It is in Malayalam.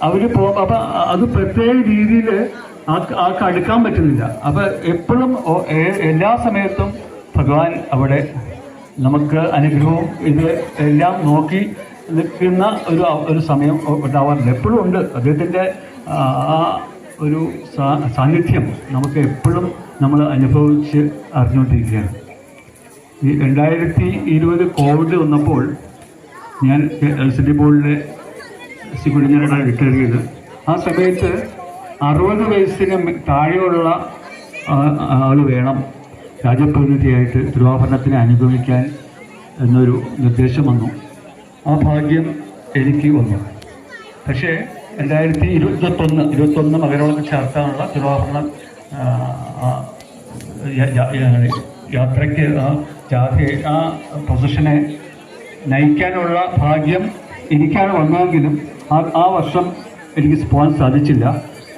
അവർ അപ്പം അത് പ്രത്യേക രീതിയിൽ ആൾക്ക് അടുക്കാൻ പറ്റുന്നില്ല. അപ്പം എപ്പോഴും എല്ലാ സമയത്തും ഭഗവാൻ അവിടെ നമുക്ക് അനുഗ്രഹവും ഇത് എല്ലാം നോക്കി നിൽക്കുന്ന ഒരു സമയം ഉണ്ടാവാറുണ്ട്. എപ്പോഴും ഉണ്ട് അദ്ദേഹത്തിൻ്റെ ആ ഒരു സാന്നിധ്യം നമുക്ക് എപ്പോഴും നമ്മൾ അനുഭവിച്ച് അറിഞ്ഞുകൊണ്ടിരിക്കുകയാണ്. ഈ 2020 കോവിഡ് വന്നപ്പോൾ ഞാൻ എൽസിഡി ബോർഡിലെ കുഞ്ഞിനാണ് റിട്ടയർ ചെയ്ത്. ആ സമയത്ത് 60 വയസ്സിന് താഴെയുള്ള ആൾ വേണം രാജപ്രതിനിധിയായിട്ട് തിരുവാഭരണത്തിനെ അനുഗമിക്കാൻ എന്നൊരു നിർദ്ദേശം വന്നു. ആ ഭാഗ്യം എനിക്ക് വന്നു. പക്ഷേ 2021 മകരവിളക്ക് ചേർക്കാനുള്ള തിരുവാഭരണ യാത്രയ്ക്ക് ആ പ്രൊസഷനെ നയിക്കാനുള്ള ഭാഗ്യം എനിക്കാണ് വന്നതെങ്കിലും ആ വർഷം എനിക്ക് പോകാൻ സാധിച്ചില്ല.